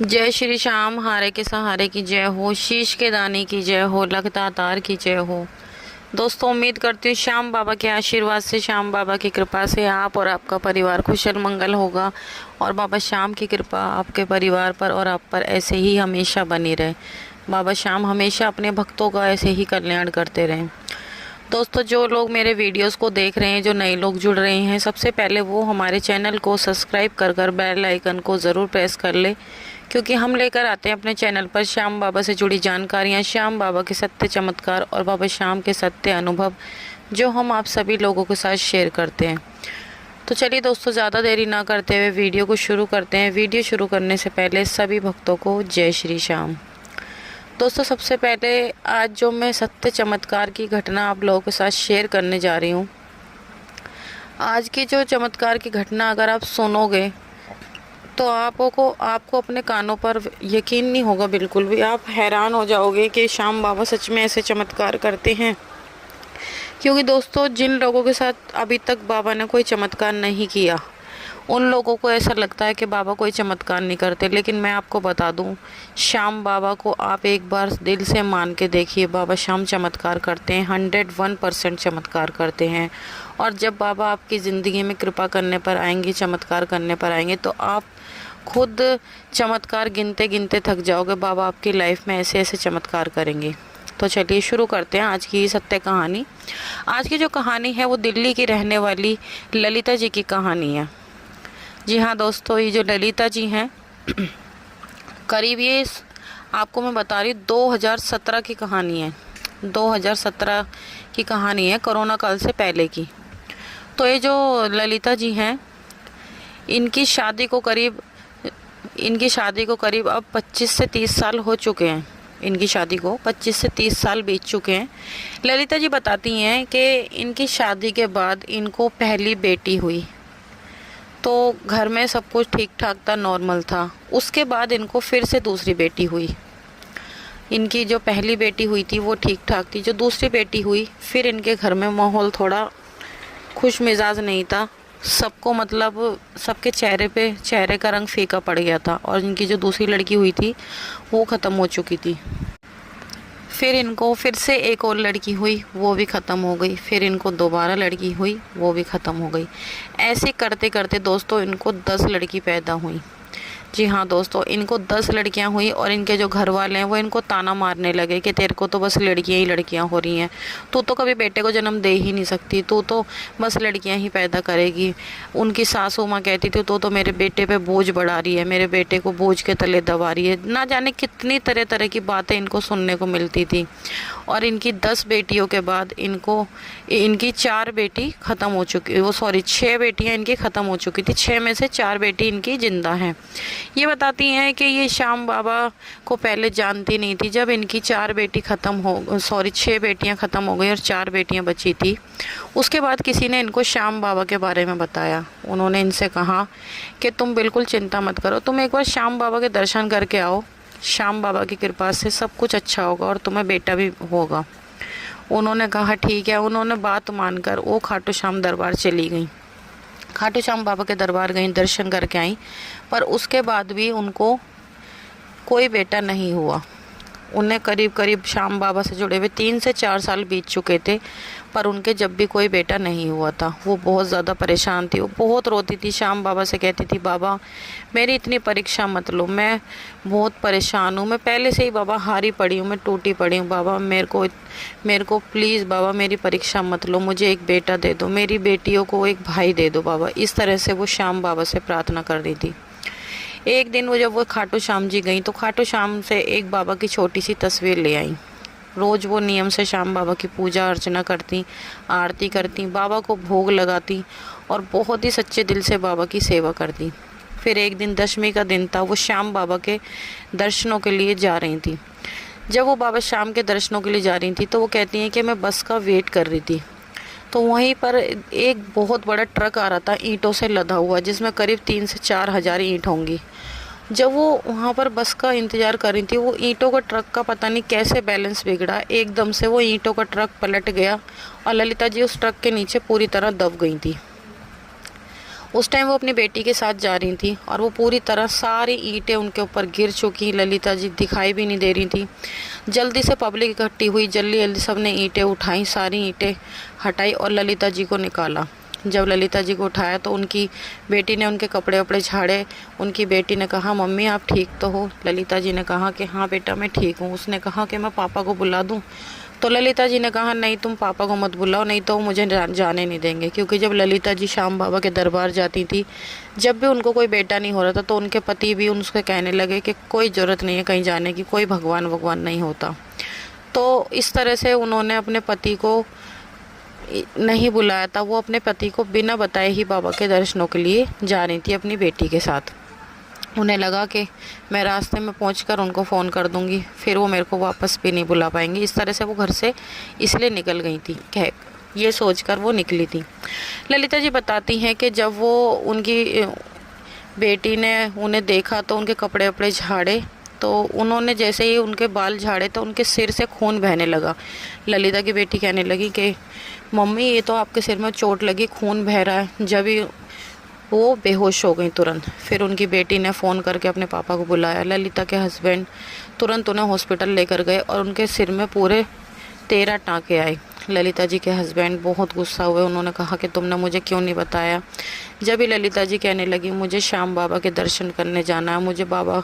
जय श्री श्याम, हारे के सहारे की जय हो, शीश के दाने की जय हो, लगातार की जय हो। दोस्तों, उम्मीद करती हूँ श्याम बाबा के आशीर्वाद से, श्याम बाबा की कृपा से आप और आपका परिवार कुशल मंगल होगा और बाबा श्याम की कृपा आपके परिवार पर और आप पर ऐसे ही हमेशा बनी रहे। बाबा श्याम हमेशा अपने भक्तों का ऐसे ही कल्याण करते रहें। दोस्तों, जो लोग मेरे वीडियोस को देख रहे हैं, जो नए लोग जुड़ रहे हैं, सबसे पहले वो हमारे चैनल को सब्सक्राइब कर बेल आइकन को ज़रूर प्रेस कर ले, क्योंकि हम लेकर आते हैं अपने चैनल पर श्याम बाबा से जुड़ी जानकारियाँ, श्याम बाबा के सत्य चमत्कार और बाबा श्याम के सत्य अनुभव, जो हम आप सभी लोगों के साथ शेयर करते हैं। तो चलिए दोस्तों, ज़्यादा देरी ना करते हुए वीडियो को शुरू करते हैं। वीडियो शुरू करने से पहले सभी भक्तों को जय श्री श्याम। दोस्तों, सबसे पहले आज जो मैं सत्य चमत्कार की घटना आप लोगों के साथ शेयर करने जा रही हूँ। आज की जो चमत्कार की घटना अगर आप सुनोगे तो आपको अपने कानों पर यकीन नहीं होगा, बिल्कुल भी। आप हैरान हो जाओगे कि श्याम बाबा सच में ऐसे चमत्कार करते हैं। क्योंकि दोस्तों, जिन लोगों के साथ अभी तक बाबा ने कोई चमत्कार नहीं किया, उन लोगों को ऐसा लगता है कि बाबा कोई चमत्कार नहीं करते। लेकिन मैं आपको बता दूं, श्याम बाबा को आप एक बार दिल से मान के देखिए, बाबा श्याम चमत्कार करते हैं, 101% चमत्कार करते हैं। और जब बाबा आपकी ज़िंदगी में कृपा करने पर आएंगे, चमत्कार करने पर आएंगे, तो आप खुद चमत्कार गिनते गिनते थक जाओगे। बाबा आपकी लाइफ में ऐसे ऐसे चमत्कार करेंगे। तो चलिए शुरू करते हैं आज की सत्य कहानी। आज की जो कहानी है वो दिल्ली की रहने वाली ललिता जी की कहानी है। जी हाँ दोस्तों, ये जो ललिता जी हैं, करीब ये आपको मैं बता रही 2017 की कहानी है। 2017 की कहानी है, कोरोना काल से पहले की। तो ये जो ललिता जी हैं, इनकी शादी को करीब अब 25 से 30 साल हो चुके हैं। इनकी शादी को 25 से 30 साल बीत चुके हैं। ललिता जी बताती हैं कि इनकी शादी के बाद इनको पहली बेटी हुई, तो घर में सब कुछ ठीक ठाक था, नॉर्मल था। उसके बाद इनको फिर से दूसरी बेटी हुई। इनकी जो पहली बेटी हुई थी वो ठीक ठाक थी। जो दूसरी बेटी हुई, फिर इनके घर में माहौल थोड़ा खुश मिजाज नहीं था। सबको मतलब सबके चेहरे का रंग फीका पड़ गया था। और इनकी जो दूसरी लड़की हुई थी वो ख़त्म हो चुकी थी। फिर इनको फिर से एक और लड़की हुई, वो भी ख़त्म हो गई। फिर इनको दोबारा लड़की हुई, वो भी ख़त्म हो गई। ऐसे करते करते दोस्तों इनको 10 लड़की पैदा हुई। जी हाँ दोस्तों, इनको 10 लड़कियां हुई। और इनके जो घर वाले हैं वो इनको ताना मारने लगे कि तेरे को तो बस लड़कियां ही लड़कियां हो रही हैं, तू तो कभी बेटे को जन्म दे ही नहीं सकती, तू तो बस लड़कियां ही पैदा करेगी। उनकी सासू माँ कहती थी तो मेरे बेटे पे बोझ बढ़ा रही है, मेरे बेटे को बोझ के तले दबा रही है। ना जाने कितनी तरह तरह की बातें इनको सुनने को मिलती थी। और इनकी 10 बेटियों के बाद इनकी 4 बेटी ख़त्म हो चुकी, 6 बेटियाँ इनकी ख़त्म हो चुकी थी। 6 में से 4 बेटी इनकी जिंदा हैं। ये बताती हैं कि ये श्याम बाबा को पहले जानती नहीं थी। जब इनकी 6 बेटियां ख़त्म हो गई और 4 बेटियां बची थी, उसके बाद किसी ने इनको श्याम बाबा के बारे में बताया। उन्होंने इनसे कहा कि तुम बिल्कुल चिंता मत करो, तुम एक बार श्याम बाबा के दर्शन करके आओ, श्याम बाबा की कृपा से सब कुछ अच्छा होगा और तुम्हें बेटा भी होगा। उन्होंने कहा ठीक है। उन्होंने बात मानकर वो खाटू श्याम दरबार चली गई। खाटू श्याम बाबा के दरबार गई, दर्शन करके आई, पर उसके बाद भी उनको कोई बेटा नहीं हुआ। उन्हें करीब श्याम बाबा से जुड़े हुए 3 से 4 साल बीत चुके थे, पर उनके जब भी कोई बेटा नहीं हुआ था। वो बहुत ज़्यादा परेशान थी, वो बहुत रोती थी। श्याम बाबा से कहती थी, बाबा मेरी इतनी परीक्षा मत लो, मैं बहुत परेशान हूँ, मैं पहले से ही बाबा हारी पड़ी हूँ, मैं टूटी पड़ी हूँ। बाबा मेरे को प्लीज़ बाबा मेरी परीक्षा मत लो, मुझे एक बेटा दे दो, मेरी बेटियों को एक भाई दे दो बाबा। इस तरह से वो श्याम बाबा से प्रार्थना कर रही थी। एक दिन जब वो खाटू श्याम जी गई तो खाटू श्याम से एक बाबा की छोटी सी तस्वीर ले आई। रोज़ वो नियम से श्याम बाबा की पूजा अर्चना करती, आरती करती, बाबा को भोग लगाती और बहुत ही सच्चे दिल से बाबा की सेवा करती। फिर एक दिन दशमी का दिन था, वो श्याम बाबा के दर्शनों के लिए जा रही थी। जब वो बाबा श्याम के दर्शनों के लिए जा रही थी तो वो कहती हैं कि मैं बस का वेट कर रही थी, तो वहीं पर एक बहुत बड़ा ट्रक आ रहा था ईंटों से लदा हुआ, जिसमें करीब 3 से 4 हज़ार ईंट होंगी। जब वो वहाँ पर बस का इंतज़ार कर रही थी, वो ईंटों का ट्रक का पता नहीं कैसे बैलेंस बिगड़ा, एकदम से वो ईंटों का ट्रक पलट गया और ललिता जी उस ट्रक के नीचे पूरी तरह दब गई थी। उस टाइम वो अपनी बेटी के साथ जा रही थी और वो पूरी तरह सारी ईंटें उनके ऊपर गिर चुकी। ललिता जी दिखाई भी नहीं दे रही थी। जल्दी से पब्लिक इकट्ठी हुई, जल्दी जल्दी सब ने ईंटें उठाई, सारी ईंटें हटाई और ललिता जी को निकाला। जब ललिता जी को उठाया तो उनकी बेटी ने उनके कपड़े वपड़े झाड़े। उनकी बेटी ने कहा, मम्मी आप ठीक तो हो? ललिता जी ने कहा कि हाँ बेटा मैं ठीक हूँ। उसने कहा कि मैं पापा को बुला दूँ? तो ललिता जी ने कहा, नहीं तुम पापा को मत बुलाओ, नहीं तो वो मुझे जाने नहीं देंगे। क्योंकि जब ललिता जी श्याम बाबा के दरबार जाती थी, जब भी उनको कोई बेटा नहीं हो रहा था तो उनके पति भी उनसे कहने लगे कि कोई ज़रूरत नहीं है कहीं जाने की, कोई भगवान नहीं होता। तो इस तरह से उन्होंने अपने पति को नहीं बुलाया था। वो अपने पति को बिना बताए ही बाबा के दर्शनों के लिए जा रही थी अपनी बेटी के साथ। उन्हें लगा कि मैं रास्ते में पहुंचकर उनको फ़ोन कर दूंगी, फिर वो मेरे को वापस भी नहीं बुला पाएंगी। इस तरह से वो घर से इसलिए निकल गई थी, ये सोचकर वो निकली थी। ललिता जी बताती हैं कि जब वो उनकी बेटी ने उन्हें देखा तो उनके कपड़े वपड़े झाड़े, तो उन्होंने जैसे ही उनके बाल झाड़े तो उनके सिर से खून बहने लगा। ललिता की बेटी कहने लगी कि मम्मी ये तो आपके सिर में चोट लगी, खून बह रहा है। जब ही वो बेहोश हो गई तुरंत। फिर उनकी बेटी ने फ़ोन करके अपने पापा को बुलाया। ललिता के हस्बैंड तुरंत उन्हें हॉस्पिटल लेकर गए और उनके सिर में पूरे 13 टाँके आए। ललिता जी के हस्बैंड बहुत गुस्सा हुए। उन्होंने कहा कि तुमने मुझे क्यों नहीं बताया। जब भी ललिता जी कहने लगी, मुझे श्याम बाबा के दर्शन करने जाना है,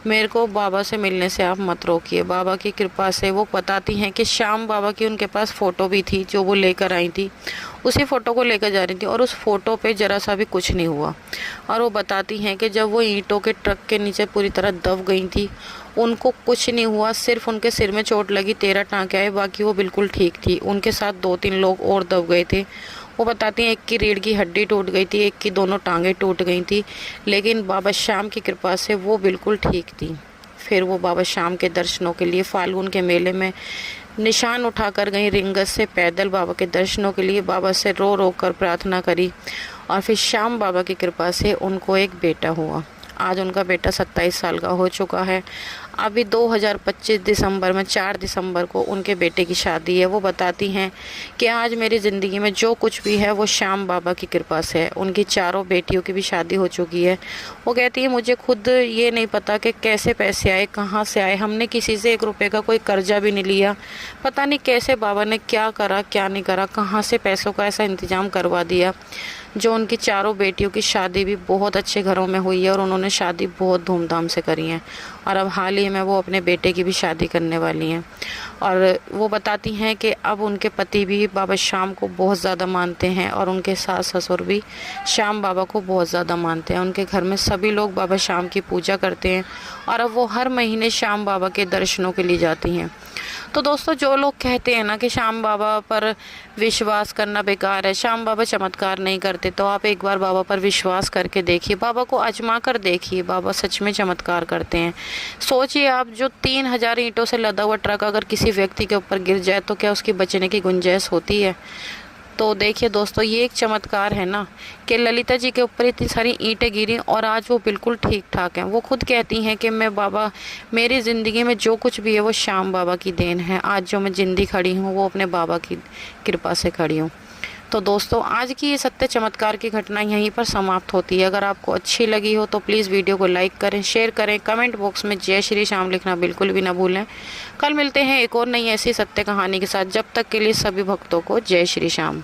मेरे को बाबा से मिलने से आप मत रोकिए। बाबा की कृपा से वो बताती हैं कि श्याम बाबा की उनके पास फ़ोटो भी थी जो वो लेकर आई थी। उसी फ़ोटो को लेकर जा रही थी और उस फ़ोटो पे ज़रा सा भी कुछ नहीं हुआ। और वो बताती हैं कि जब वो ईंटों के ट्रक के नीचे पूरी तरह दब गई थी, उनको कुछ नहीं हुआ, सिर्फ उनके सिर में चोट लगी, 13 टाँके आए, बाकी वो बिल्कुल ठीक थी। उनके साथ 2-3 लोग और दब गए थे। वो बताती हैं एक की रीढ़ की हड्डी टूट गई थी, एक की दोनों टांगें टूट गई थी, लेकिन बाबा श्याम की कृपा से वो बिल्कुल ठीक थी। फिर वो बाबा श्याम के दर्शनों के लिए फाल्गुन के मेले में निशान उठाकर गई, रिंगत से पैदल बाबा के दर्शनों के लिए बाबा से रो रो कर प्रार्थना करी और फिर श्याम बाबा की कृपा से उनको एक बेटा हुआ। आज उनका बेटा 27 साल का हो चुका है। अभी 2025 दिसंबर में 4 दिसंबर को उनके बेटे की शादी है। वो बताती हैं कि आज मेरी ज़िंदगी में जो कुछ भी है वो श्याम बाबा की कृपा से है। उनकी चारों बेटियों की भी शादी हो चुकी है। वो कहती है मुझे खुद ये नहीं पता कि कैसे पैसे आए, कहाँ से आए। हमने किसी से 1 रुपये का कोई कर्जा भी नहीं लिया। पता नहीं कैसे बाबा ने क्या करा क्या नहीं करा, कहाँ से पैसों का ऐसा इंतज़ाम करवा दिया जो उनकी चारों बेटियों की शादी भी बहुत अच्छे घरों में हुई है और उन्होंने शादी बहुत धूमधाम से करी है। और अब हाल ही में वो अपने बेटे की भी शादी करने वाली हैं। और वो बताती हैं कि अब उनके पति भी बाबा श्याम को बहुत ज़्यादा मानते हैं और उनके सास ससुर भी श्याम बाबा को बहुत ज़्यादा मानते हैं। उनके घर में सभी लोग बाबा श्याम की पूजा करते हैं और अब वो हर महीने श्याम बाबा के दर्शनों के लिए जाती हैं। तो दोस्तों, जो लोग कहते हैं ना कि श्याम बाबा पर विश्वास करना बेकार है, श्याम बाबा चमत्कार नहीं करते, तो आप एक बार बाबा पर विश्वास करके देखिए, बाबा को आजमा कर देखिए। बाबा सच में चमत्कार करते हैं। सोचिए आप, जो 3000 ईंटों से लदा हुआ ट्रक अगर किसी व्यक्ति के ऊपर गिर जाए तो क्या उसकी बचने की गुंजाइश होती है? तो देखिए दोस्तों, ये एक चमत्कार है ना कि ललिता जी के ऊपर इतनी सारी ईंटें गिरी और आज वो बिल्कुल ठीक ठाक हैं। वो खुद कहती हैं कि मैं बाबा, मेरी ज़िंदगी में जो कुछ भी है वो श्याम बाबा की देन है। आज जो मैं जिंदी खड़ी हूँ वो अपने बाबा की कृपा से खड़ी हूँ। तो दोस्तों, आज की ये सत्य चमत्कार की घटना यहीं पर समाप्त होती है। अगर आपको अच्छी लगी हो तो प्लीज़ वीडियो को लाइक करें, शेयर करें, कमेंट बॉक्स में जय श्री श्याम लिखना बिल्कुल भी ना भूलें। कल मिलते हैं एक और नई ऐसी सत्य कहानी के साथ। जब तक के लिए सभी भक्तों को जय श्री श्याम।